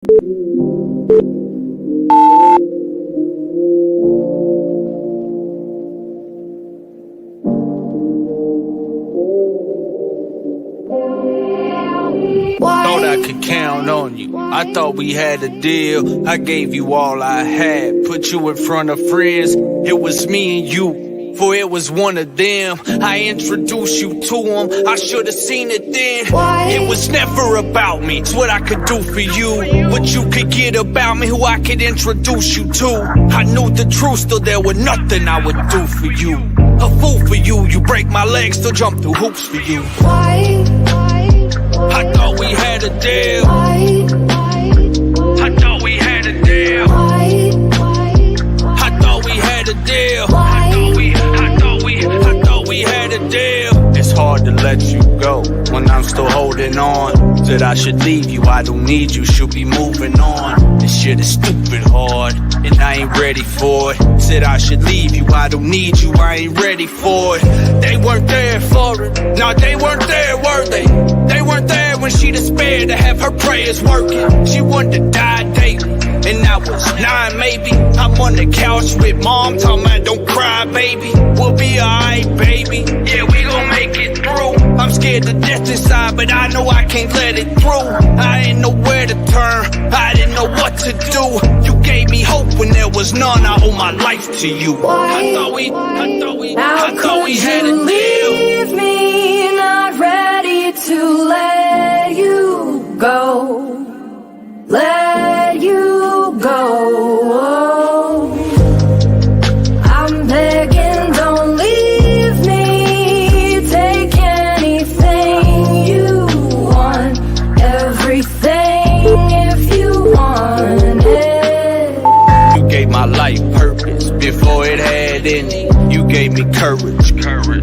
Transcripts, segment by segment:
Thought I could count on you. I thought we had a deal. I gave you all I had. Put you in front of friends. It was me and you. For it was one of them. I introduced you to them. I should have seen it then. It was never about me. It's what I could do for you. What you could get about me. Who I could introduce you to. I knew the truth. Still there was nothing I would do for you. A fool for you. You break my legs. Still jump through hoops for you. I thought we had a deal. I thought we had a deal. I thought we had a deal. I thought we had a deal. It's hard to let you go when I'm still holding on. Said I should leave you, I don't need you, should be moving on. This shit is stupid hard, and I ain't ready for it. Said I should leave you, I don't need you, I ain't ready for it. They weren't there for it, no, they weren't there, were they? They weren't there when she despaired to have her prayers working. She wanted to die daily, and I was 9 maybe. I'm on the couch with mom, talking about don't cry, baby. We'll be alright, baby. Yeah, we gon' make it through. I'm scared to death inside, but I know I can't let it through. I ain't know where to turn, I didn't know what to do. You gave me hope when there was none. I owe my life to you. I thought we had a deal. Leave me not ready to let you go. Let you go. I'm begging, don't leave me. Take anything you want, everything if you want it. You gave my life purpose before it had any. You gave me courage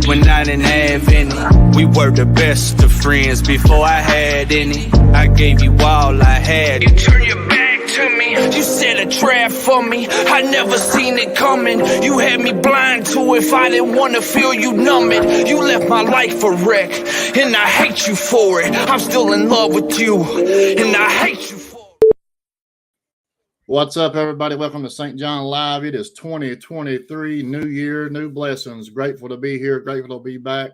when I didn't have any. We were the best of friends before I had any. I gave you all I had. You turned your back to me. You set a trap for me. I never seen it coming. You had me blind to if I didn't want to feel you numb it. You left my life a wreck, and I hate you for it. I'm still in love with you, and I hate you for it. What's up, everybody? Welcome to St. John Live. It is 2023, new year, new blessings. Grateful to be here. Grateful to be back.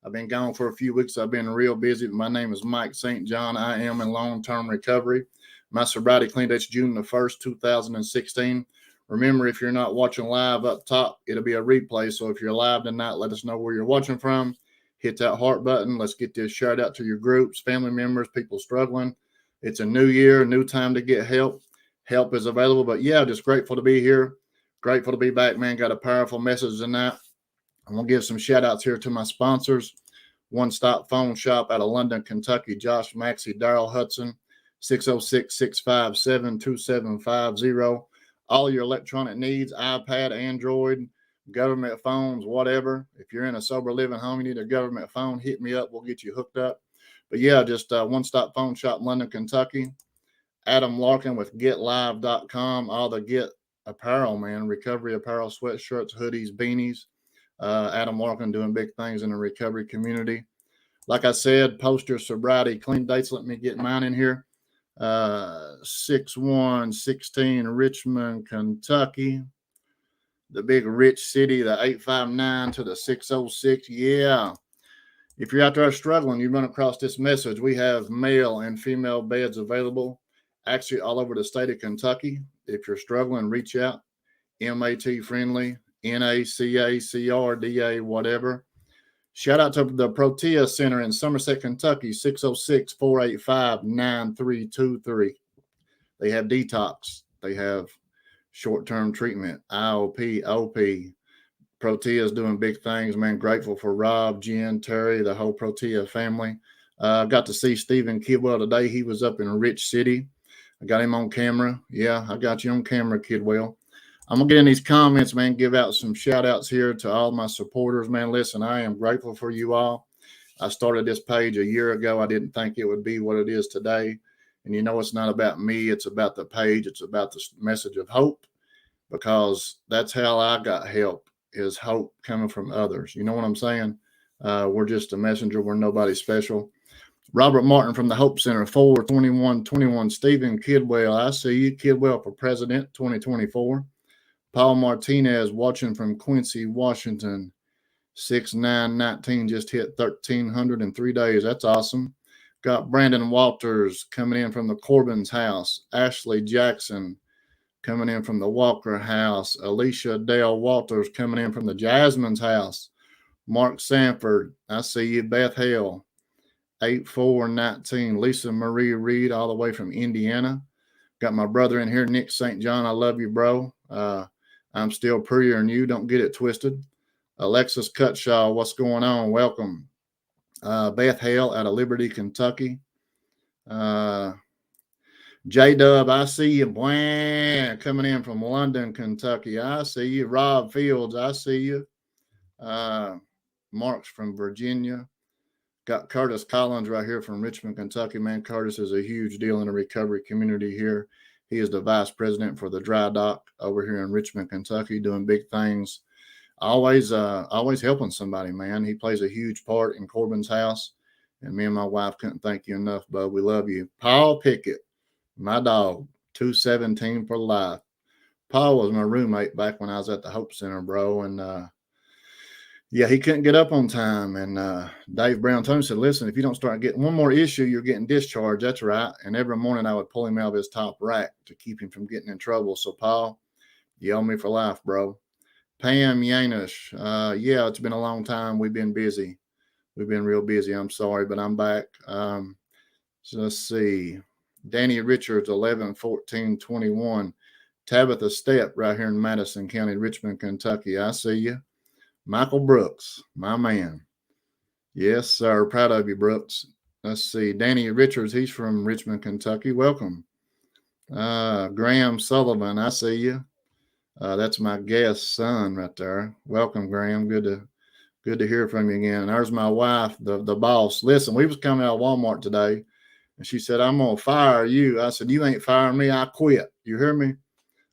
I've been gone for a few weeks. I've been real busy. My name is Mike St. John. I am in long-term recovery. My sobriety clean date's June the 1st, 2016. Remember, if you're not watching live up top, it'll be a replay. So if you're live tonight, let us know where you're watching from. Hit that heart button. Let's get this shared out to your groups, family members, people struggling. It's a new year, new time to get help. Help is available. But yeah, just grateful to be here. Grateful to be back, man. Got a powerful message tonight. I'm going to give some shout outs here to my sponsors. One Stop Phone Shop out of London, Kentucky. Josh Maxey, Daryl Hudson, 606-657-2750. All your electronic needs, iPad, Android, government phones, whatever. If you're in a sober living home, you need a government phone, hit me up. We'll get you hooked up. But yeah, just One Stop Phone Shop, London, Kentucky. Adam Larkin with GetLive.com. All the Get apparel, man. Recovery apparel, sweatshirts, hoodies, beanies. Adam Larkin doing big things in the recovery community. Like I said, post your sobriety clean dates. Let me get mine in here. 6/1/16, Richmond, Kentucky. The big rich city, the 859 to the 606. Yeah. If you're out there struggling, you run across this message. We have male and female beds available, actually all over the state of Kentucky. If you're struggling, reach out. MAT friendly, NACA, CRDA, whatever. Shout out to the Protea Center in Somerset, Kentucky, 606-485-9323. They have detox. They have short-term treatment, IOP, OP. Protea is doing big things, man. Grateful for Rob, Jen, Terry, the whole Protea family. I got to see Stephen Kidwell today. He was up in Rich City. I got him on camera. Yeah, I got you on camera, Kidwell. I'm going to get in these comments, man, give out some shout-outs here to all my supporters, man. Listen, I am grateful for you all. I started this page a year ago. I didn't think it would be what it is today. And you know, it's not about me. It's about the page. It's about the message of hope, because that's how I got help, is hope coming from others. You know what I'm saying? We're just a messenger. We're nobody special. Robert Martin from the Hope Center, 4/21/21. Stephen Kidwell, I see you. Kidwell for president, 2024. Paul Martinez watching from Quincy, Washington, 6/9/19. Just hit 1,300 in 3 days. That's awesome. Got Brandon Walters coming in from the Corbin's house. Ashley Jackson coming in from the Walker house. Alicia Dale Walters coming in from the Jasmine's house. Mark Sanford, I see you. Beth Hale, 8/4/19. Lisa Marie Reed, all the way from Indiana. Got my brother in here, Nick St. John. I love you, bro. I'm still prettier than you. Don't get it twisted. Alexis Cutshaw, what's going on? Welcome. Beth Hale out of Liberty, Kentucky. J-Dub, I see you. Blah, coming in from London, Kentucky. I see you. Rob Fields, I see you. Mark's from Virginia. Got Curtis Collins right here from Richmond, Kentucky. Man, Curtis is a huge deal in the recovery community here. He is the vice president for the dry dock over here in Richmond, Kentucky, doing big things. Always helping somebody, man. He plays a huge part in Corbin's house. And me and my wife couldn't thank you enough, bud. We love you. Paul Pickett, my dog, 217 for life. Paul was my roommate back when I was at the Hope Center, bro. And yeah, he couldn't get up on time. And Dave Brown told him, said, listen, if you don't start getting one more issue, you're getting discharged. That's right. And every morning I would pull him out of his top rack to keep him from getting in trouble. So, Paul, you owe me for life, bro. Pam Yanish, yeah, it's been a long time. We've been busy. We've been real busy. I'm sorry, but I'm back. So let's see. Danny Richards, 11/14/21. Tabitha Stepp right here in Madison County, Richmond, Kentucky. I see you. Michael Brooks, my man. Yes, sir. Proud of you, Brooks. Let's see. Danny Richards, he's from Richmond, Kentucky. Welcome. Graham Sullivan, I see you. That's my guest son right there. Welcome, Graham. Good to hear from you again. And there's my wife, the boss. Listen, we was coming out of Walmart today, and she said, I'm going to fire you. I said, you ain't firing me. I quit. You hear me?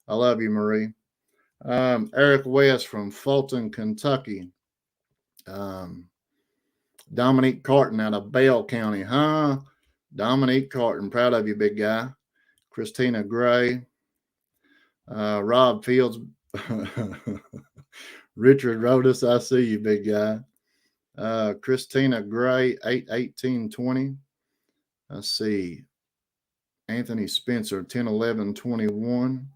I love you, Marie. Eric West from Fulton, Kentucky. Dominique Carton out of Bell County. Huh? Dominique Carton. Proud of you, big guy. Christina Gray. Rob Fields. Richard Rodas, I see you, big guy. Christina Gray, 8/18/20. Let's see. Anthony Spencer, 10/11/21.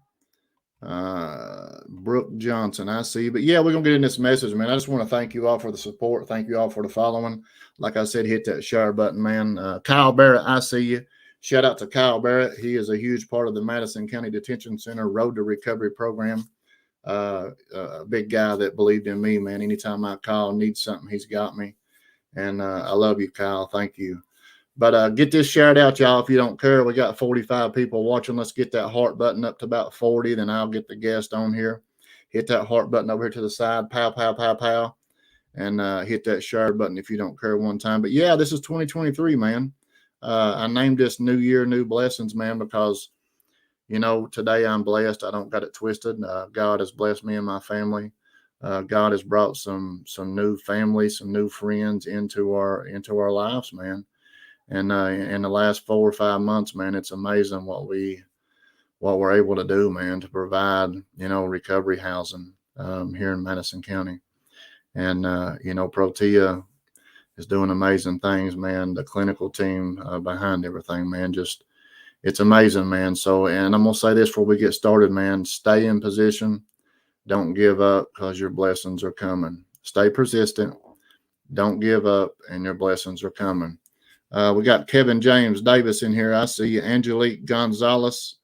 Brooke Johnson, I see you. But yeah, we're going to get in this message, man. I just want to thank you all for the support. Thank you all for the following. Like I said, hit that share button, man. Kyle Barrett, I see you. Shout out to Kyle Barrett. He is a huge part of the Madison County Detention Center Road to Recovery program. A big guy that believed in me, man. Anytime I call, need something, he's got me. And I love you, Kyle. Thank you. But get this shared out, y'all, if you don't care. We got 45 people watching. Let's get that heart button up to about 40. Then I'll get the guest on here. Hit that heart button over here to the side. Pow, pow, pow, pow. And hit that share button if you don't care one time. But, yeah, this is 2023, man. I named this New Year, New Blessings, man, because, you know, today I'm blessed. I don't got it twisted. God has blessed me and my family. God has brought some new family, some new friends into our lives, man. And in the last 4 or 5 months, man, it's amazing what we're able to do, man, to provide, you know, recovery housing here in Madison County. And, you know, Protea is doing amazing things, man. The clinical team behind everything, man, just it's amazing, man. So, and I'm going to say this before we get started, man, stay in position. Don't give up because your blessings are coming. Stay persistent. Don't give up and your blessings are coming. We got Kevin James Davis in here. I see you. Angelique Gonzalez,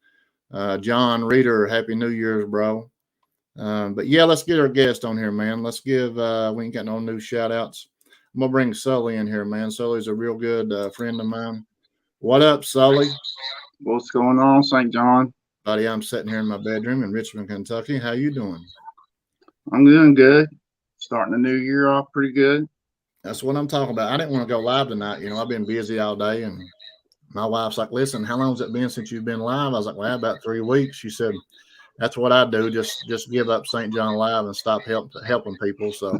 John Reeder. Happy New Year's, bro. But yeah, let's get our guest on here, man. Let's give, we ain't got no new shout outs. I'm going to bring Sully in here, man. Sully's a real good friend of mine. What up, Sully? What's going on, St. John? Buddy, I'm sitting here in my bedroom in Richmond, Kentucky. How you doing? I'm doing good. Starting the new year off pretty good. That's what I'm talking about. I didn't want to go live tonight. You know, I've been busy all day, and my wife's like, listen, how long has it been since you've been live? I was like, well, about 3 weeks. She said, that's what I do. Just give up St. John Live and stop helping people. So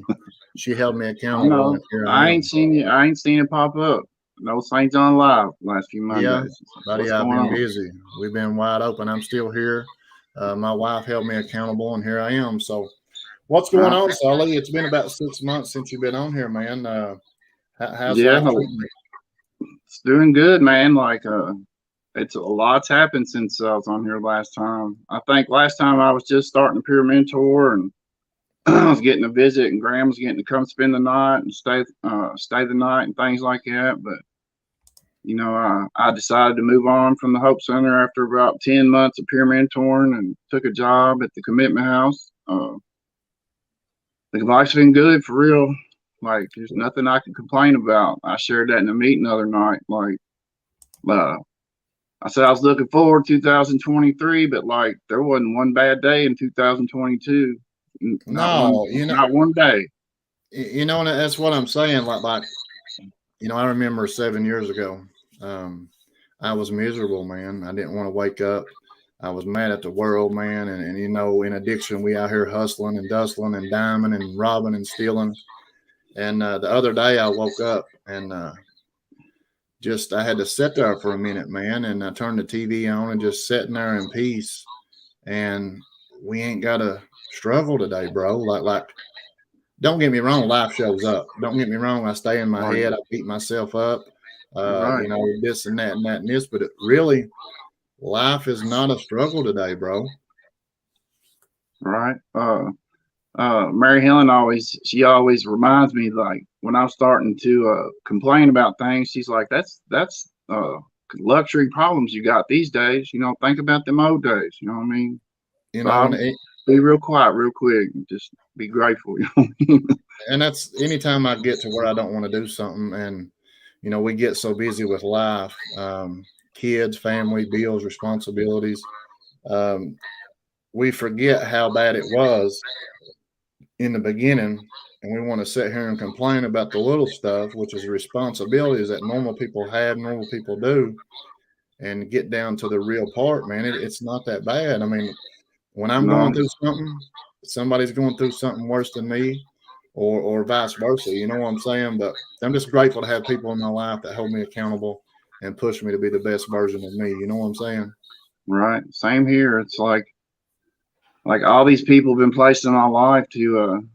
she held me accountable. I ain't seen it pop up. no St. John Live last few Yeah, Mondays. buddy, What's I've going been on? busy. We've been wide open. I'm still here. My wife held me accountable, and here I am. So, what's going on, Sully? It's been about 6 months since you've been on here, man. How's Yeah, life treating you? it's doing good, man. Like, it's a lot's happened since I was on here last time. I think last time I was just starting a peer mentor, and I was getting a visit, and Graham was getting to come spend the night and stay the night and things like that. But I decided to move on from the Hope Center after about 10 months of peer mentoring and took a job at the Commitment House. The life's been good for real. Like, there's nothing I can complain about. I shared that in a meeting the other night. Like, uh, I said I was looking forward to 2023, but like there wasn't one bad day in 2022. No, Not one day. and that's what I'm saying. Like, I remember 7 years ago, I was miserable, man. I didn't want to wake up. I was mad at the world, man. And in addiction, we out here hustling and dustling and diming and robbing and stealing. And the other day I woke up and I had to sit there for a minute, man. And I turned the TV on and just sitting there in peace. And we ain't got to struggle today, bro. Like, don't get me wrong, life shows up. Don't get me wrong, I stay in my head. I beat myself up, Right. this and that and that and this. But really, life is not a struggle today, bro. Right. Mary Helen always reminds me, like, when I'm starting to complain about things, she's like, that's luxury problems you got these days. Think about them old days. You know what I mean? You So know, I'll be real quiet, real quick, and just be grateful. and that's anytime I get to where I don't want to do something, and we get so busy with life, kids, family, bills, responsibilities. We forget how bad it was in the beginning, and we want to sit here and complain about the little stuff, which is responsibilities that normal people have, normal people do, and get down to the real part, man. It's not that bad. I mean, when I'm No. going through something, somebody's going through something worse than me, or vice versa. You know what I'm saying? But I'm just grateful to have people in my life that hold me accountable and push me to be the best version of me. You know what I'm saying? Right. Same here. It's like all these people have been placed in my life to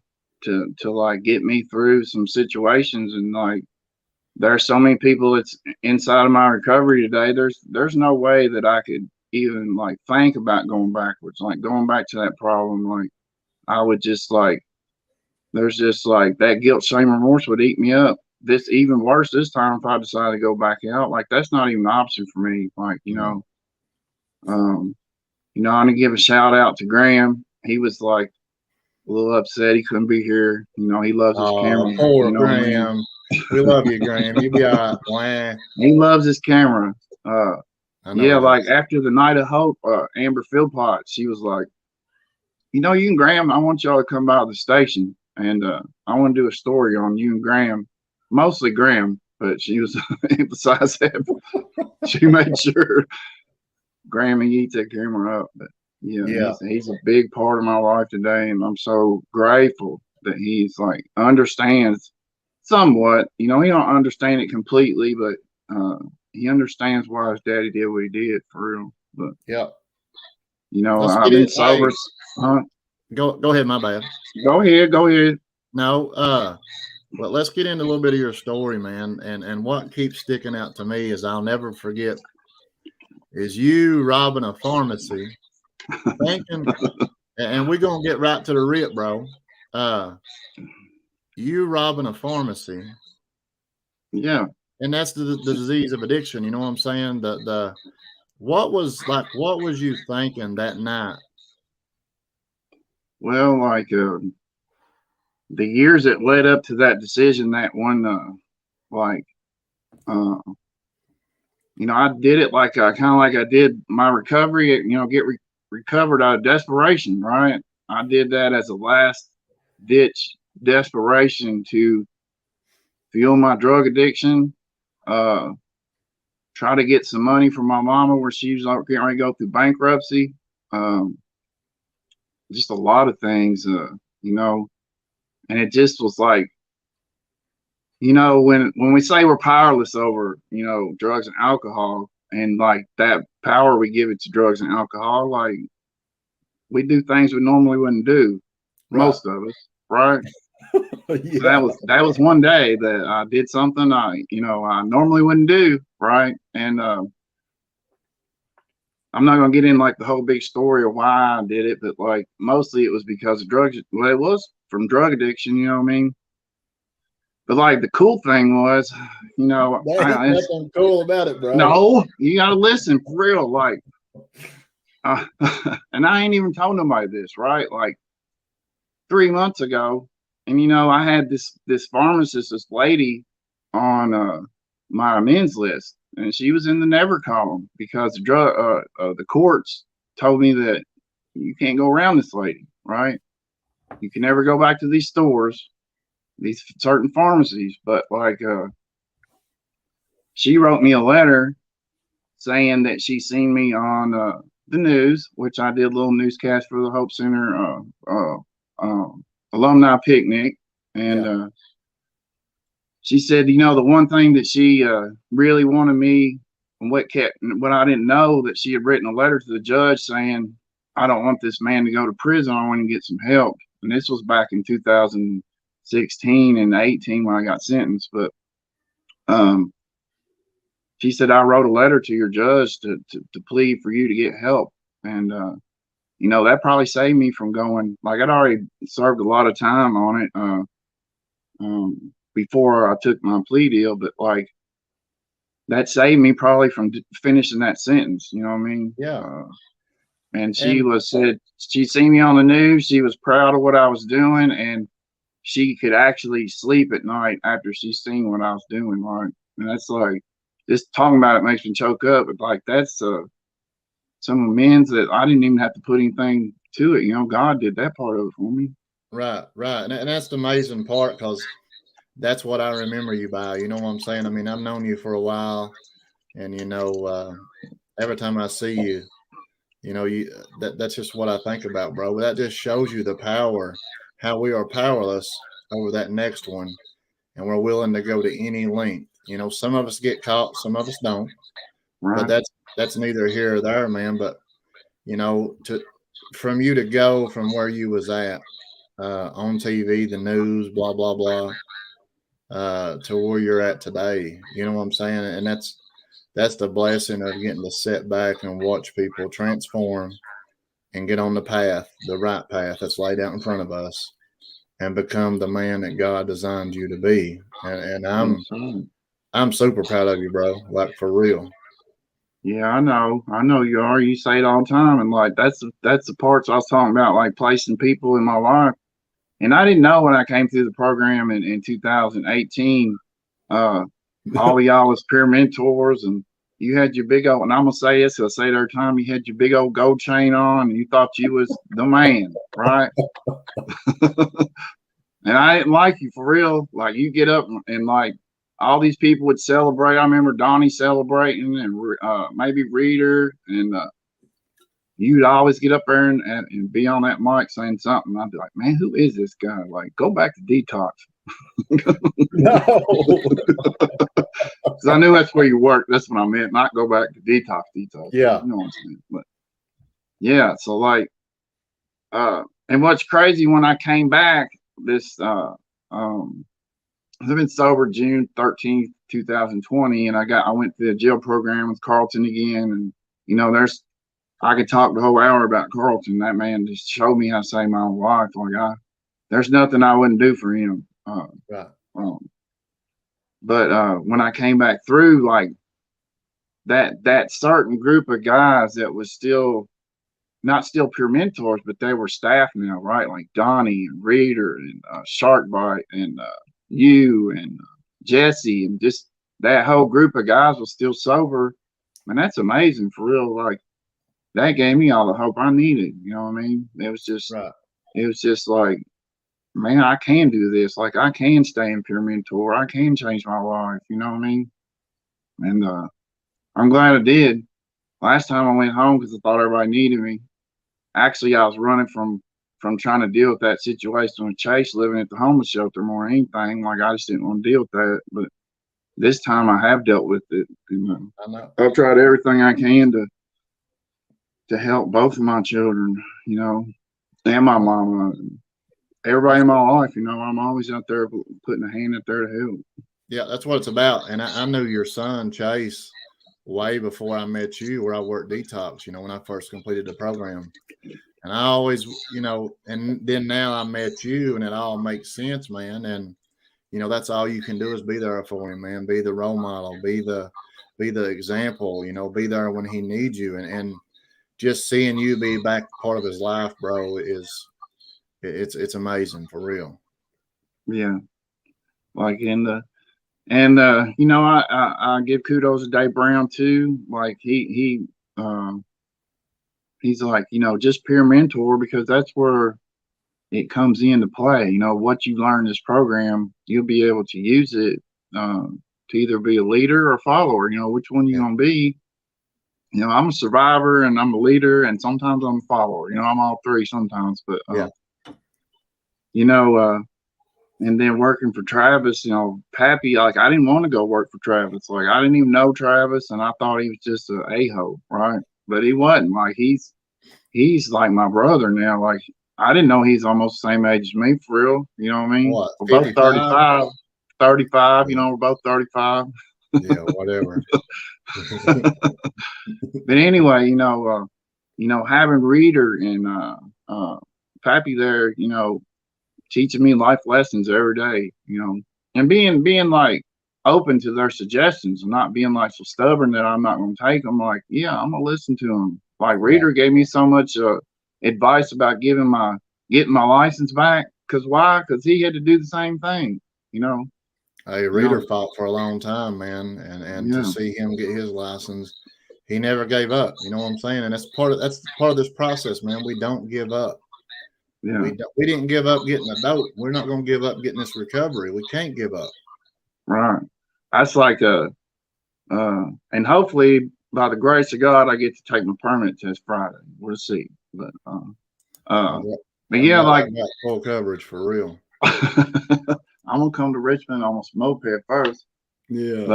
like get me through some situations, and like there's so many people that's inside of my recovery today. There's no way that I could even like think about going backwards, like going back to that problem. Like I would just like there's just like that guilt, shame, remorse would eat me up. This even worse this time if I decide to go back out. Like that's not even an option for me. Like, I'm gonna give a shout out to Graham. He was like a little upset he couldn't be here. He loves his camera. Poor Graham. We love you, Graham. You be all right. He loves his camera. Yeah, like after the night of hope, Amber Philpott, she was like, you and Graham, I want y'all to come by the station, and I want to do a story on you and Graham, mostly Graham, but she was emphasized that. She made sure Graham and you take camera up. But he's a big part of my life today, and I'm so grateful that he's like understands somewhat. He don't understand it completely, but he understands why his daddy did what he did for real. But I've been sober. Go ahead, my bad. Go ahead. No, but let's get into a little bit of your story, man. And what keeps sticking out to me is I'll never forget is you robbing a pharmacy, thinking, and we're gonna get right to the rip, bro. You robbing a pharmacy. Yeah. And that's the disease of addiction. You know what I'm saying? What was you thinking that night? Well, like the years that led up to that decision, that one, I did it like kind of like I did my recovery. Get recovered out of desperation, right? I did that as a last ditch desperation to fuel my drug addiction. Try to get some money from my mama where she was getting ready to go through bankruptcy. Just a lot of things, and it just was like, you know, when we say we're powerless over, you know, drugs and alcohol, and like that power we give it to drugs and alcohol, like we do things we normally wouldn't do, Right. most of us, right? Yeah. That was one day that I did something I normally wouldn't do, right? And I'm not gonna get in like the whole big story of why I did it, but like mostly it was because of drugs. Well, it was from drug addiction, you know what I mean? But like the cool thing was, you know, There's nothing cool about it, bro. no, you gotta listen for real. Like, and I ain't even told nobody this, right? Like 3 months ago, and you know, I had this pharmacist, this lady on my amends list, and she was in the never column because the courts told me that you can't go around this lady, right? You can never go back to these stores, these certain pharmacies, but like she wrote me a letter saying that she seen me on the news, which I did a little newscast for the Hope Center alumni picnic, and she said, you know, the one thing that she really wanted me, and what I didn't know, that she had written a letter to the judge saying, I don't want this man to go to prison. I want him to get some help. And this was back in 2016 and 18 when I got sentenced. But she said, I wrote a letter to your judge to plead for you to get help. And, you know, that probably saved me from going, like I'd already served a lot of time on it before I took my plea deal, but like that saved me probably from finishing that sentence. You know what I mean? Yeah. And said she seen me on the news. She was proud of what I was doing, and she could actually sleep at night after she seen what I was doing. Right. And that's like, just talking about it makes me choke up. But like, that's some amends that I didn't even have to put anything to it. You know, God did that part of it for me. Right. And that's the amazing part, because that's what I remember you by. You know what I'm saying? I mean, I've known you for a while, and you know, every time I see you, you know, that's just what I think about, bro. That just shows you the power, how we are powerless over that next one, and we're willing to go to any length. You know, some of us get caught, some of us don't. Right. But that's neither here or there, man. But you know, from you to go from where you was at on TV, the news, blah blah blah, to where you're at today. You know what I'm saying? And that's the blessing of getting to sit back and watch people transform and get on the path, the right path that's laid out in front of us, and become the man that God designed you to be. And I'm super proud of you, bro. Like, for real. Yeah, I know you are. You say it all the time, and like that's the parts I was talking about, like placing people in my life. And I didn't know when I came through the program in 2018, all of y'all was peer mentors, and you had your big old, and I'm gonna say this, I'll say it every time, you had your big old gold chain on, and you thought you was the man, right? And I didn't like you for real. Like, you get up and like all these people would celebrate. I remember Donnie celebrating, and maybe Reader, and you'd always get up there and be on that mic saying something. I'd be like, man, who is this guy? Like, go back to detox. No. Because I knew that's where you work. That's what I meant. Not go back to detox. Yeah. You know what I'm saying? But yeah, so like, and what's crazy, when I came back, I've been sober June 13th, 2020, and I went to the jail program with Carlton again. And you know, I could talk the whole hour about Carlton. That man just showed me how to save my own life. Like, there's nothing I wouldn't do for him. Right. But when I came back through, like that certain group of guys that was not still peer mentors, but they were staff now, right? Like Donnie and Reader and Sharkbite and you and Jesse, and just that whole group of guys was still sober. Man, that's amazing for real. Like, that gave me all the hope I needed. You know what I mean? It was just like, man, I can do this. Like, I can stay in peer mentor. I can change my life. You know what I mean? And I'm glad I did. Last time I went home because I thought everybody needed me. Actually, I was running from from trying to deal with that situation with Chase living at the homeless shelter more than anything. Like, I just didn't want to deal with that. But this time I have dealt with it. I know. I've tried everything I can to help both of my children, you know, and my mama, everybody in my life. You know, I'm always out there putting a hand out there to help. Yeah, that's what it's about. And I knew your son, Chase, way before I met you, where I worked detox, you know, when I first completed the program. And I always, you know, and then now I met you and it all makes sense, man. And, you know, that's all you can do is be there for him, man. Be the role model, be the example, you know, be there when he needs you. And just seeing you be back part of his life, bro, it's amazing for real. Yeah. Like you know, I give kudos to Dave Brown too. Like he's like, you know, just peer mentor, because that's where it comes into play. You know, what you learn in this program, you'll be able to use it to either be a leader or a follower. You know, which one you gonna be? You know, I'm a survivor and I'm a leader, and sometimes I'm a follower. You know, I'm all three sometimes. But you know, and then working for Travis, you know, Pappy, like, I didn't want to go work for Travis. Like, I didn't even know Travis, and I thought he was just an a-hole, right? But he wasn't. Like, he's like my brother now. Like, I didn't know he's almost the same age as me, for real. You know what I mean? What, We're both 55? 35, you know, we're both 35. Yeah, whatever. But anyway, you know, having Reader and Pappy there, you know, teaching me life lessons every day, you know, and being like open to their suggestions and not being like so stubborn that I'm not going to take them. Like, yeah, I'm going to listen to them. Like, Reader gave me so much advice about getting my license back. Cause why? Cause he had to do the same thing, you know. Hey, Reader fought for a long time, man. And to see him get his license, he never gave up. You know what I'm saying? And that's part of this process, man. We don't give up. Yeah. We didn't give up getting a dope. We're not going to give up getting this recovery. We can't give up. Right. That's like and hopefully by the grace of God, I get to take my permanent test Friday. We'll see. But yeah, like full coverage for real. I'm gonna come to Richmond on a moped first. Yeah.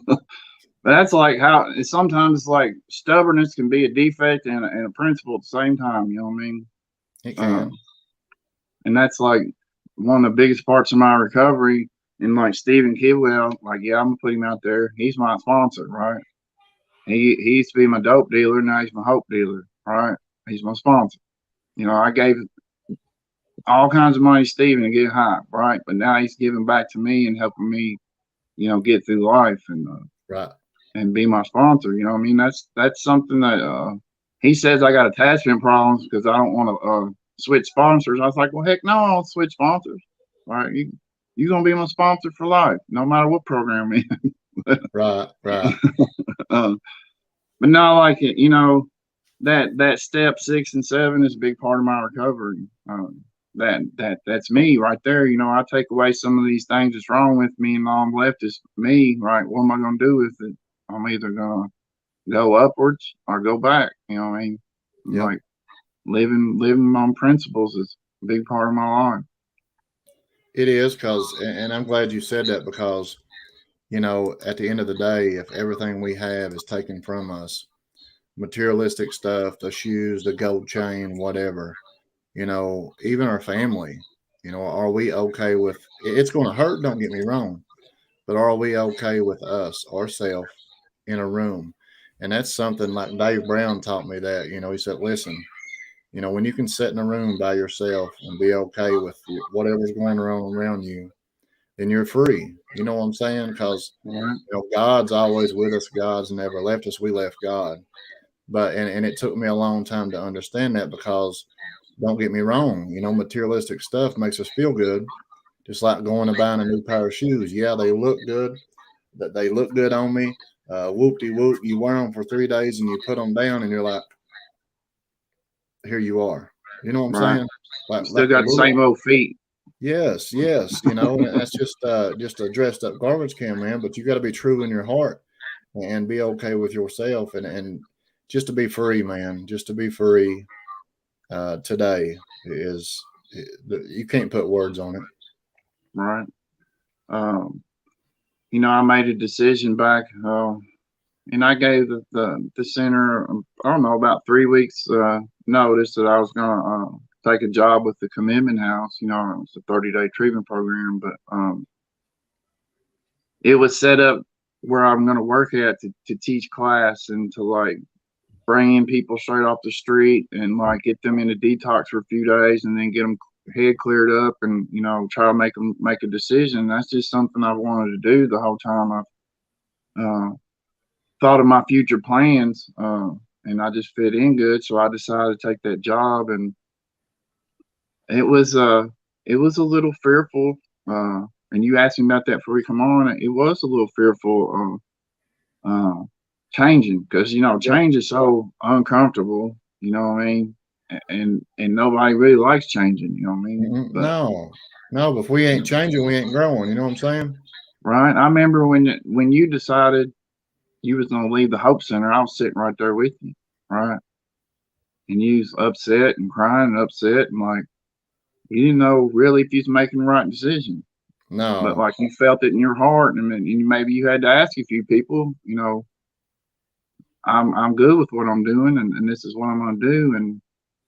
But that's like how sometimes it's like stubbornness can be a defect and a principle at the same time. You know what I mean? It can. And that's like one of the biggest parts of my recovery. And like Stephen Kidwell, like, yeah, I'm gonna put him out there. He's my sponsor, right? He used to be my dope dealer, now he's my hope dealer, right? He's my sponsor. You know, I gave all kinds of money to Stephen to get high, right? But now he's giving back to me and helping me, you know, get through life and and be my sponsor. You know what I mean? That's something that he says I got attachment problems because I don't want to switch sponsors. I was like, well, heck no, I don't switch sponsors. All right, you're gonna be my sponsor for life, no matter what program we're in. Right. But no, like it, you know, that step 6 and 7 is a big part of my recovery. That's me right there. You know, I take away some of these things that's wrong with me, and all I'm left is me. Right? What am I gonna do with it? I'm either gonna go upwards or go back. You know what I mean? Like living on principles is a big part of my life. It is, and I'm glad you said that, because, you know, at the end of the day, if everything we have is taken from us, materialistic stuff, the shoes, the gold chain, whatever, you know, even our family, you know, are we okay with it's going to hurt? Don't get me wrong, but are we okay with us, ourselves, in a room? And that's something like Dave Brown taught me that, you know, he said, listen, you know, when you can sit in a room by yourself and be okay with whatever's going on around you, then you're free. You know what I'm saying? Because, you know, God's always with us. God's never left us. We left God. But, and it took me a long time to understand that, because don't get me wrong, you know, materialistic stuff makes us feel good. Just like going and buying a new pair of shoes. Yeah, they look good. They look good on me. Whoop-de-whoop. You wear them for 3 days and you put them down and you're like, here you are. You know what I'm saying? Like, still got the same old feet. Yes. You know, and that's just a dressed up garbage can, man. But you got to be true in your heart and be okay with yourself, and just to be free, man. Just to be free. today is you can't put words on it. Right. You know, I made a decision back, and I gave the center, I don't know, about 3 weeks notice that I was going to take a job with the commitment house. You know, it was a 30-day treatment program, but it was set up where I'm going to work at to teach class and to like bring in people straight off the street and like get them into detox for a few days and then get them head cleared up and, you know, try to make them make a decision. That's just something I've wanted to do the whole time. I've thought of my future plans, and I just fit in good. So I decided to take that job, and it was a little fearful. And you asked me about that before we come on. It was a little fearful, changing, because, you know, change is so uncomfortable, you know what I mean? And nobody really likes changing, you know what I mean? But, no, but if we ain't changing, we ain't growing. You know what I'm saying? right. I remember when you decided you was gonna leave the Hope Center, I was sitting right there with you, right? And you was upset and crying and upset and like you didn't know really if you was making the right decision. No, But like you felt it in your heart, and maybe you had to ask a few people, you know, I'm good with what I'm doing, and this is what I'm gonna do, and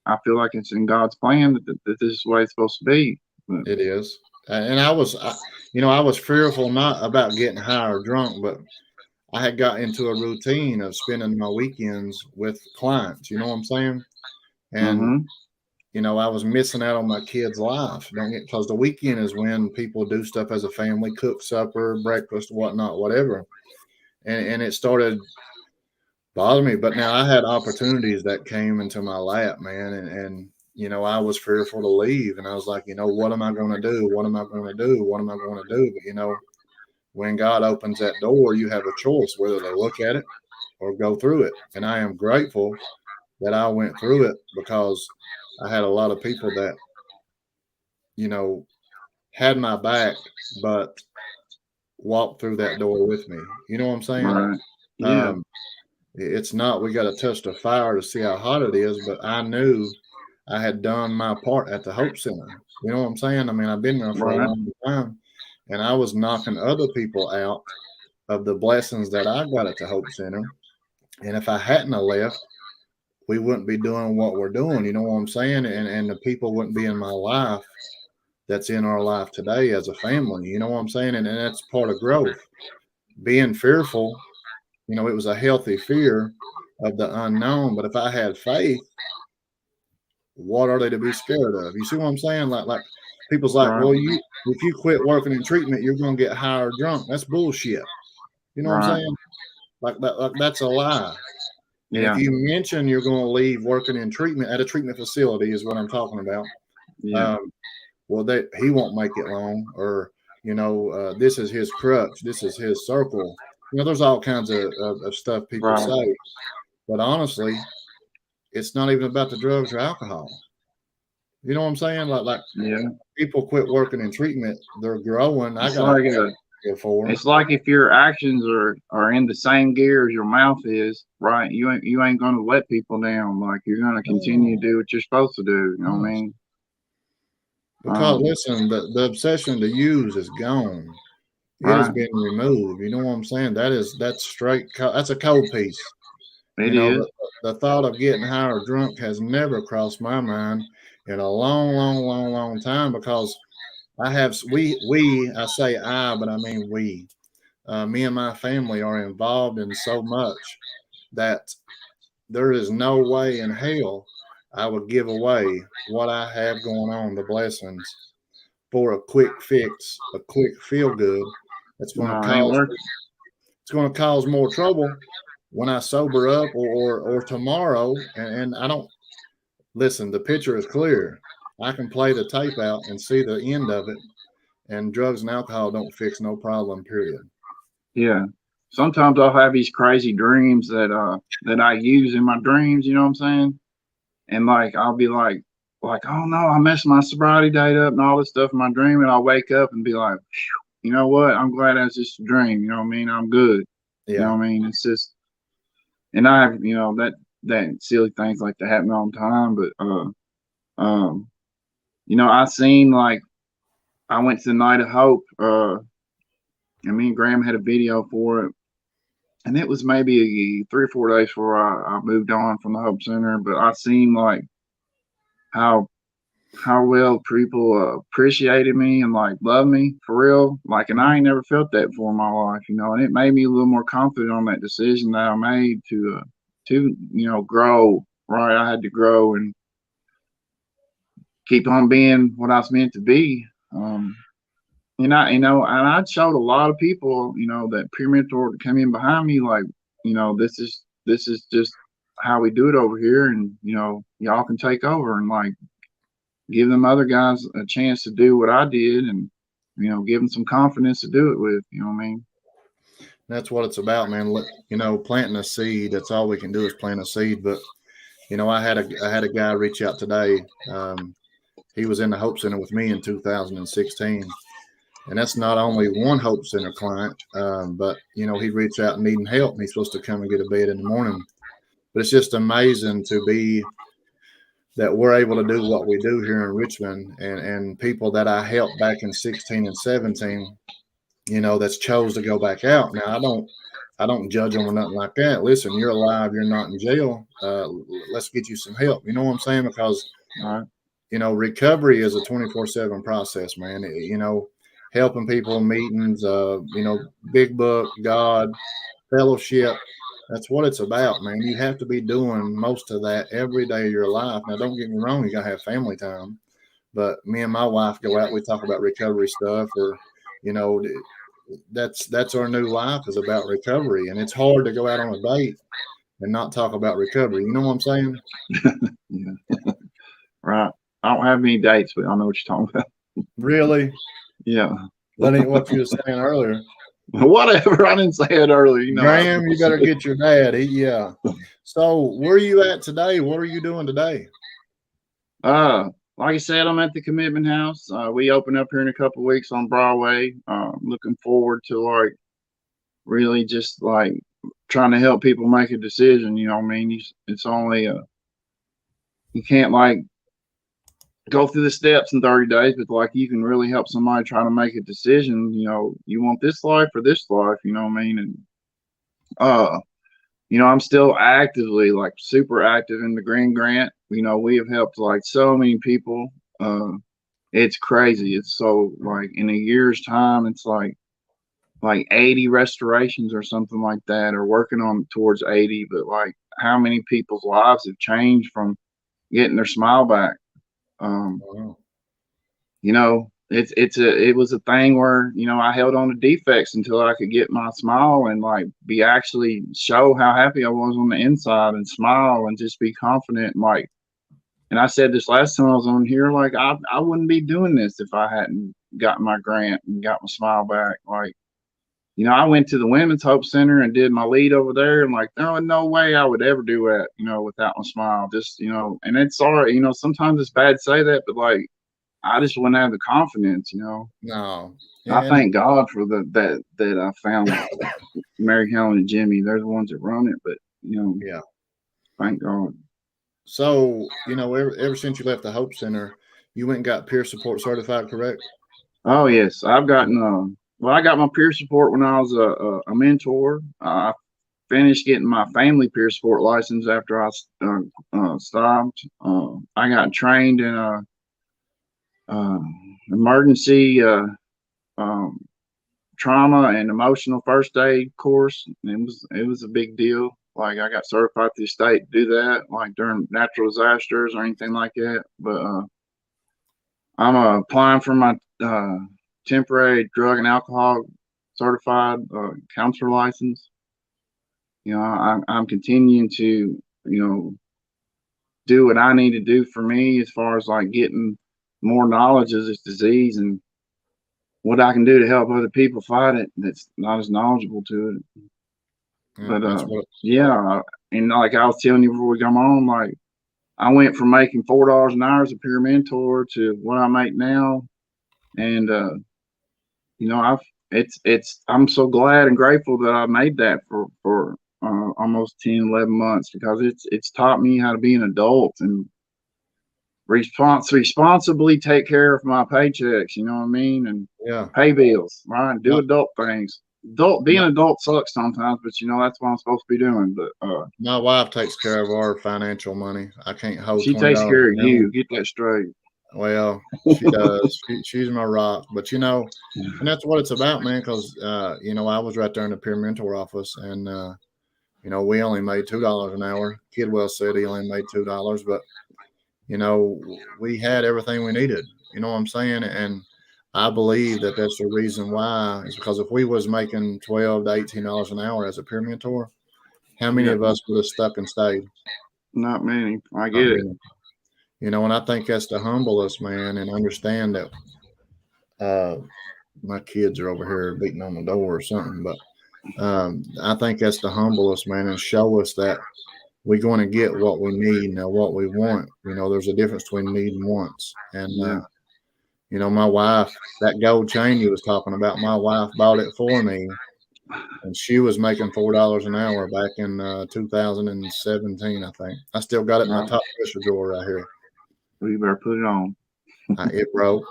I feel like it's in God's plan that this is the way it's supposed to be. But, it is. And I was fearful not about getting high or drunk, but I had got into a routine of spending my weekends with clients. You know what I'm saying? And you know, I was missing out on my kids' life. Because the weekend is when people do stuff as a family, cook supper, breakfast, whatnot, whatever. And it started bothering me. But now I had opportunities that came into my lap, man, and you know, I was fearful to leave, and I was like, you know, what am I going to do? What am I going to do? What am I going to do? But you know, when God opens that door, you have a choice whether to look at it or go through it. And I am grateful that I went through it, because I had a lot of people that, you know, had my back, but walked through that door with me. You know what I'm saying? right, yeah, It's not, we got to touch the fire to see how hot it is, but I knew I had done my part at the Hope Center. You know what I'm saying? I mean, I've been there for a right, long time, and I was knocking other people out of the blessings that I got at the Hope Center. And if I hadn't have left, we wouldn't be doing what we're doing. You know what I'm saying? And the people wouldn't be in my life that's in our life today as a family. You know what I'm saying? And that's part of growth. Being fearful, you know, it was a healthy fear of the unknown. But if I had faith, what are they to be scared of? You see what I'm saying? Like people's like, right, well, if you quit working in treatment, you're gonna get high or drunk. That's bullshit. You know what I'm right, saying? Like that's a lie. And if yeah, you mention you're going to leave working in treatment at a treatment facility, is what I'm talking about. yeah, Well, he won't make it long, or you know, this is his crutch, this is his circle. You know, there's all kinds of stuff people right, say, but honestly, it's not even about the drugs or alcohol. You know what I'm saying? Like yeah. people quit working in treatment, they're growing. I It's got like a before. it's like if your actions are in the same gear as your mouth is, right? You ain't gonna let people down. Like you're gonna continue to do what you're supposed to do. You know what I mean? Because listen, the obsession to use is gone. It has Right. been removed. You know what I'm saying? That's straight. That's a cold piece. You It know, is. the thought of getting high or drunk has never crossed my mind in a long, long, long, long time, because I say I, but I mean we. Me and my family are involved in so much that there is no way in hell I would give away what I have going on, the blessings, for a quick fix, a quick feel good. That's going to No, it ain't cause working. it's going to cause more trouble when I sober up or tomorrow. And I don't listen. The picture is clear. I can play the tape out and see the end of it. And drugs and alcohol don't fix no problem. Period. Yeah. Sometimes I'll have these crazy dreams that I use in my dreams. You know what I'm saying? And like I'll be like, oh no, I messed my sobriety date up and all this stuff in my dream, and I'll wake up and be like, you know what? I'm glad that's just a dream. You know what I mean? I'm good. You know Yeah. what I mean? It's just, and I have, you know, that silly things like that happen all the time. But You know, I seen like I went to the Night of Hope, and me and Graham had a video for it, and it was maybe 3 or 4 days before I moved on from the Hope Center. But I seen like how well people appreciated me and like loved me for real. Like, and I ain't never felt that before in my life, you know. And it made me a little more confident on that decision that I made to you know, grow. Right, I had to grow and keep on being what I was meant to be. And I showed a lot of people, you know, that peer mentor that came in behind me, like, you know, this is just how we do it over here, and you know, y'all can take over and like give them other guys a chance to do what I did, and you know, give them some confidence to do it with. You know what I mean? That's what it's about, man. You know, planting a seed. That's all we can do is plant a seed. But you know, I had a guy reach out today. He was in the Hope Center with me in 2016. And that's not only one Hope Center client, but, you know, he reached out needing help. And he's supposed to come and get a bed in the morning. But it's just amazing to be that we're able to do what we do here in Richmond, and people that I helped back in 16 and 17, you know, that's chose to go back out. Now, I don't judge them or nothing like that. Listen, you're alive. You're not in jail. Let's get you some help. You know what I'm saying? Because, you know, recovery is a 24/7 process, man. You know, helping people, meetings, you know, big book, God, fellowship. That's what it's about, man. You have to be doing most of that every day of your life. Now, don't get me wrong, you got to have family time. But me and my wife go out, we talk about recovery stuff, or, you know, that's our new life is about recovery. And it's hard to go out on a date and not talk about recovery. You know what I'm saying? Yeah. Right. I don't have any dates, but I know what you're talking about. Really? Yeah. That ain't what you were saying earlier. Whatever. I didn't say it earlier. You know, Graham, you better get your dad. Yeah. So where are you at today? What are you doing today? Like I said, I'm at the Commitment House. We open up here in a couple of weeks on Broadway. Looking forward to like really just like trying to help people make a decision. You know what I mean? It's only you can't like go through the steps in 30 days, but like you can really help somebody try to make a decision. You know, you want this life or this life, you know what I mean? And you know, I'm still actively like super active in the Green Grant. You know, we have helped like so many people. It's crazy. It's so like in a year's time, it's like 80 restorations or something like that, or working on towards 80. But like how many people's lives have changed from getting their smile back? Wow. You know, it was a thing where, you know, I held on to defects until I could get my smile and like be actually show how happy I was on the inside and smile and just be confident. And like, and I said this last time I was on here, like I wouldn't be doing this if I hadn't gotten my grant and got my smile back. Like, you know, I went to the Women's Hope Center and did my lead over there, and like, no way I would ever do that, you know, without my smile. Just, you know, and it's sorry, you know, sometimes it's bad to say that, but like, I just wouldn't have the confidence, you know. No. I thank God for that I found Mary Helen and Jimmy. They're the ones that run it, but you know, Yeah. Thank God. So, you know, ever since you left the Hope Center, you went and got peer support certified, correct? Oh yes, I've gotten. Well, I got my peer support when I was a mentor. I finished getting my family peer support license after I stopped. I got trained in emergency trauma and emotional first aid course. It was a big deal. Like I got certified through the state to do that, like during natural disasters or anything like that. But I'm applying for my temporary drug and alcohol certified counselor license. You know, I'm continuing to, you know, do what I need to do for me as far as like getting more knowledge of this disease and what I can do to help other people fight it that's not as knowledgeable to it. Yeah, But yeah, and like I was telling you before we come on, like I went from making $4 an hour as a peer mentor to what I make now, and you know, I'm so glad and grateful that I made that for almost 10, 11 months, because it's taught me how to be an adult and responsibly take care of my paychecks, you know what I mean? And Yeah. pay bills, right? Do Yep. adult things. Being an adult sucks sometimes, but that's what I'm supposed to be doing. But My wife takes care of our financial money. I can't hold she $20 takes care of down. you. Get that straight. Well, she does. She's my rock. But and that's what it's about, man. Because I was right there in the peer mentor office, and we only made $2 an hour. Kidwell said he only made $2, but we had everything we needed. You know what I'm saying? And I believe that that's the reason why. Is because if we was making $12 to $18 an hour as a peer mentor, how many of us would have stuck and stayed? Not many. I Not get it. many. And I think that's to humble us, man, and understand that my kids are over here beating on the door or something. But I think that's to humble us, man, and show us that we're going to get what we need now, what we want. There's a difference between need and wants. And my wife, that gold chain you was talking about, my wife bought it for me, and she was making $4 an hour back in 2017, I think. I still got it in my top dresser drawer right here. Well, you better put it on. It broke.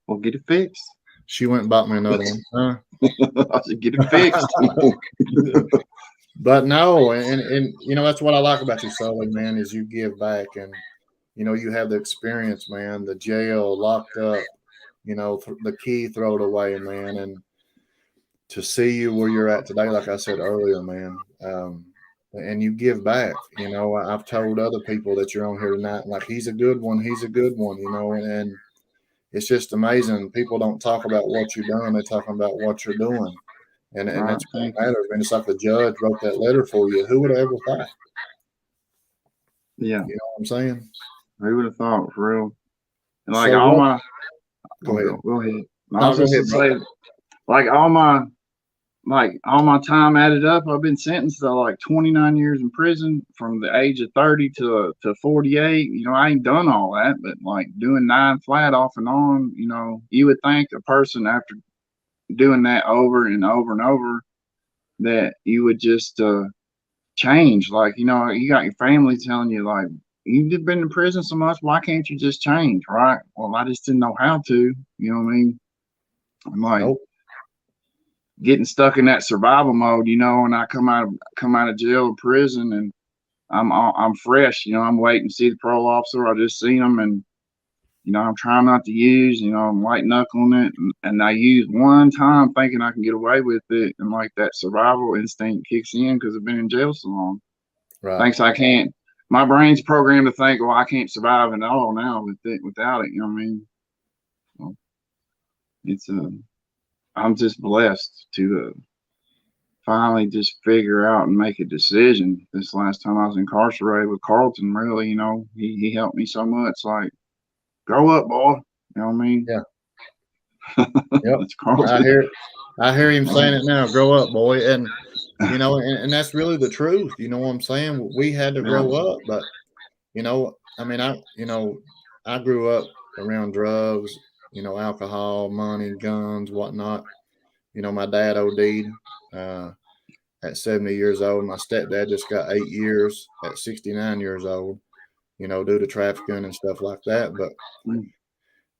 Well, get it fixed. She went and bought me another one. Huh? I said, get it fixed. But no, and that's what I like about you, Sully, man, is you give back, and you have the experience, man, the jail, locked up, the key thrown away, man, and to see you where you're at today, like I said earlier, man, and you give back. I've told other people that you're on here tonight, like, he's a good one, and it's just amazing. People don't talk about what you've done; they talking about what you're doing. And that's what matters. And it's like the judge wrote that letter for you. Who would have ever thought? Yeah. You know what I'm saying? Who would have thought, for real? And like go ahead. Go ahead. I was just to say, like all my time added up, I've been sentenced to like 29 years in prison from the age of 30 to 48. I ain't done all that, but like doing 9 flat off and on, you would think a person after doing that over and over and over that you would just change. Like, you got your family telling you, like, you've been in prison so much, why can't you just change, right? Well, I just didn't know how to. You know what I mean? I'm like getting stuck in that survival mode, and I come out of jail or prison, and I'm fresh. I'm waiting to see the parole officer. I just seen him, and I'm trying not to use, I'm white knuckling it. And I used one time thinking I can get away with it. And like that survival instinct kicks in because I've been in jail so long. Right. Thinks I can't. My brain's programmed to think, well, I can't survive at all now without it. You know what I mean? So it's I'm just blessed to finally just figure out and make a decision. This last time I was incarcerated with Carlton, really, he helped me so much. Like, grow up, boy. You know what I mean? Yeah. Yep. I hear him saying it now. Grow up, boy. And and that's really the truth. You know what I'm saying? We had to grow up, but I grew up around drugs, alcohol, money, guns, whatnot. My dad OD'd at 70 years old. My stepdad just got 8 years at 69 years old. Due to trafficking and stuff like that. But,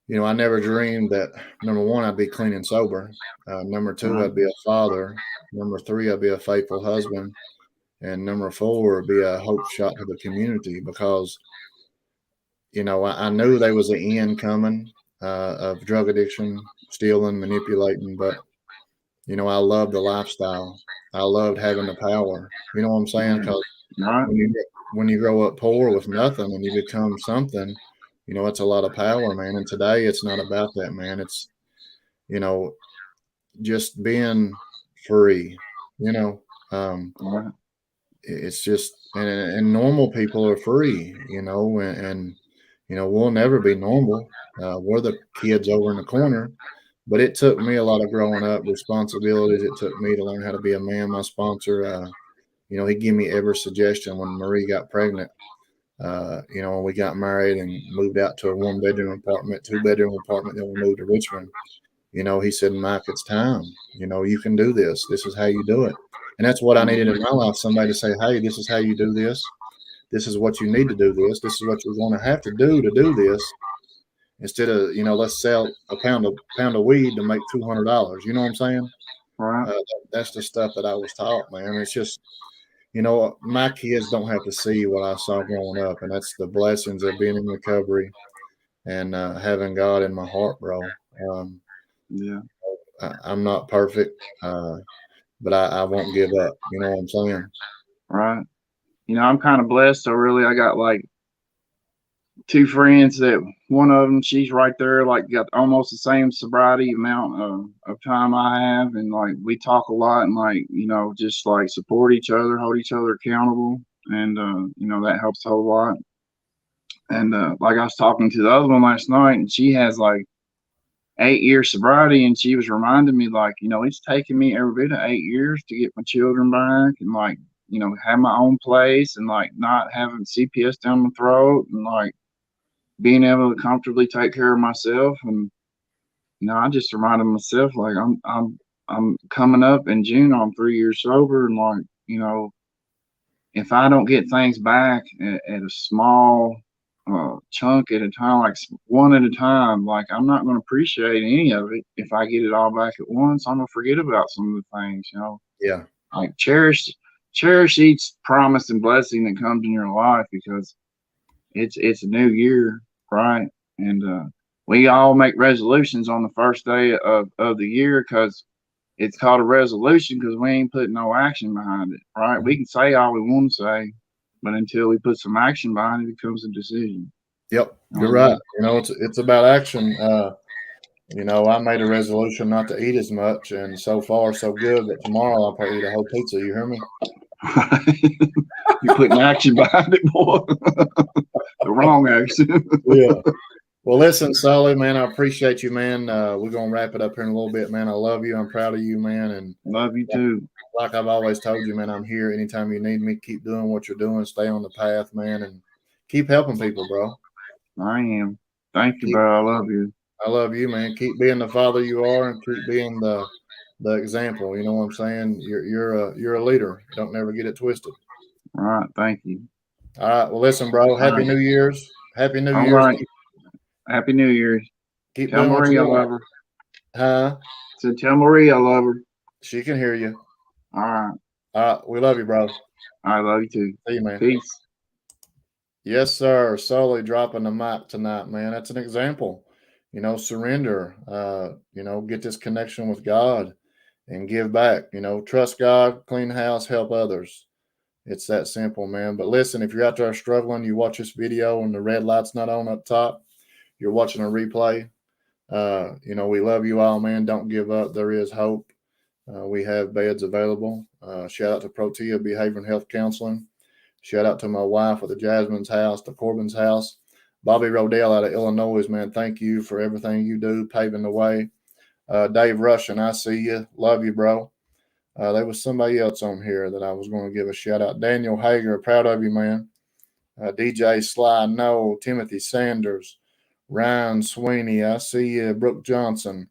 I never dreamed that, number one, I'd be clean and sober. Number two, I'd be a father. Number three, I'd be a faithful husband. And number four, be a hope shot to the community because, I knew there was an end coming of drug addiction, stealing, manipulating. But, I loved the lifestyle. I loved having the power. You know what I'm saying? Because when you grow up poor with nothing and you become something, it's a lot of power, man. And today it's not about that, man. It's, just being free, it's just, and normal people are free, and we'll never be normal. We're the kids over in the corner, but it took me a lot of growing up responsibilities. It took me to learn how to be a man. My sponsor, he gave me every suggestion when Marie got pregnant. When we got married and moved out to a 1-bedroom apartment, 2-bedroom apartment, then we moved to Richmond. He said, Mike, it's time. You can do this. This is how you do it. And that's what I needed in my life. Somebody to say, hey, this is how you do this. this is what you need to do this. This is what you're going to have to do this. Instead of, let's sell a pound of weed to make $200. You know what I'm saying? Right. That's the stuff that I was taught, man. It's just, my kids don't have to see what I saw growing up, and that's the blessings of being in recovery and having God in my heart, bro. Yeah. I'm not perfect, but I won't give up. You know what I'm saying? Right. I'm kind of blessed. So really, I got like 2 friends that one of them, she's right there, like got almost the same sobriety amount of time I have. And like, we talk a lot and like, just like support each other, hold each other accountable. And, that helps a whole lot. And like I was talking to the other one last night, and she has like 8 years sobriety. And she was reminding me like, it's taken me every bit of 8 years to get my children back and like, have my own place and like not having CPS down my throat and like being able to comfortably take care of myself. And I just reminded myself like I'm coming up in June on 3 years sober, and like if I don't get things back at a small chunk at a time, like one at a time, like I'm not going to appreciate any of it. If I get it all back at once, I'm gonna forget about some of the things. Yeah. Like cherish each promise and blessing that comes in your life, because it's a new year, right? And we all make resolutions on the first day of the year, because it's called a resolution because we ain't putting no action behind it, right? We can say all we want to say, but until we put some action behind it, it becomes a decision. Yep, you're right. It's about action. I made a resolution not to eat as much, and so far so good. But tomorrow I'll probably eat a whole pizza. You hear me? You're putting action behind it, boy. The wrong action. Yeah. Well, listen, Sully, man, I appreciate you, man. We're gonna wrap it up here in a little bit, man. I love you. I'm proud of you, man, and love you too. Like I've always told you, man, I'm here anytime you need me. Keep doing what you're doing. Stay on the path, man, and keep helping people, bro. I am. Thank you, bro. I love you. I love you, man. Keep being the father you are, and keep being the example. You know what I'm saying? You're a leader. Don't never get it twisted. All right. Thank you. All right. Well, listen, bro. Happy New Year's. Happy New Year's. Right. Happy New Year's. Keep tell Marie I love her. Huh? So tell Marie I love her. She can hear you. All right. All right. We love you, bro. I love you too. See you, man. Peace. Yes, sir. Sully dropping the mic tonight, man. That's an example. Surrender. Get this connection with God and give back. Trust God, clean house, help others. It's that simple, man. But listen, if you're out there struggling, you watch this video and the red light's not on up top, you're watching a replay. We love you all, man. Don't give up. There is hope. We have beds available. Shout out to Protea Behavior and Health Counseling. Shout out to my wife at the Jasmine's house, the Corbin's house. Bobby Rodell out of Illinois, man. Thank you for everything you do, paving the way. Dave Russian, I see you. Love you, bro. There was somebody else on here that I was going to give a shout out. Daniel Hager, proud of you, man. DJ Sly, no. Timothy Sanders, Ryan Sweeney, I see you. Brooke Johnson.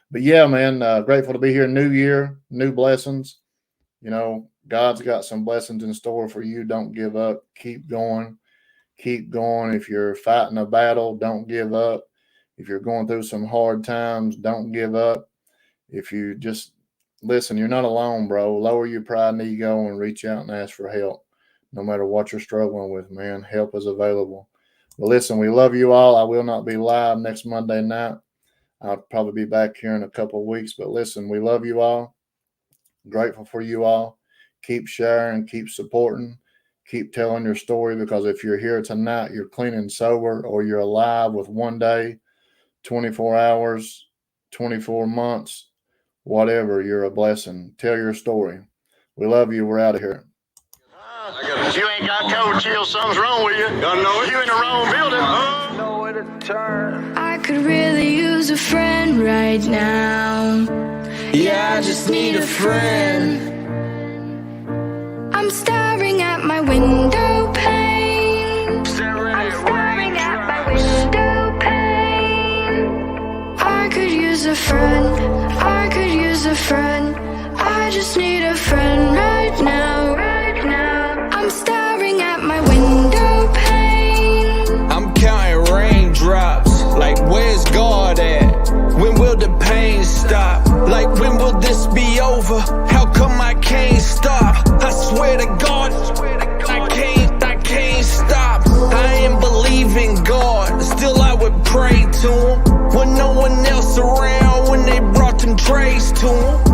But yeah, man, grateful to be here. New year, new blessings. God's got some blessings in store for you. Don't give up. Keep going. Keep going. If you're fighting a battle, don't give up. If you're going through some hard times, don't give up. If you just listen, you're not alone, bro. Lower your pride and ego and reach out and ask for help. No matter what you're struggling with, man, help is available. But listen, we love you all. I will not be live next Monday night. I'll probably be back here in a couple of weeks. But listen, we love you all. Grateful for you all. Keep sharing, keep supporting, keep telling your story, because if you're here tonight, you're clean and sober, or you're alive with 1 day, 24 hours, 24 months, whatever, you're a blessing. Tell your story. We love you. We're out of here. You ain't got cold chill, something's wrong with you. Gotta know it. You in the wrong building. Know where to turn. I could really use a friend right now. Yeah, I just need a friend. I'm staring at my window pane. I'm staring at my window pane. I could use a friend. I could use a friend. I just need a friend right now. Right now. I'm staring at my window. to him. When no one else around, when they brought them trays to him.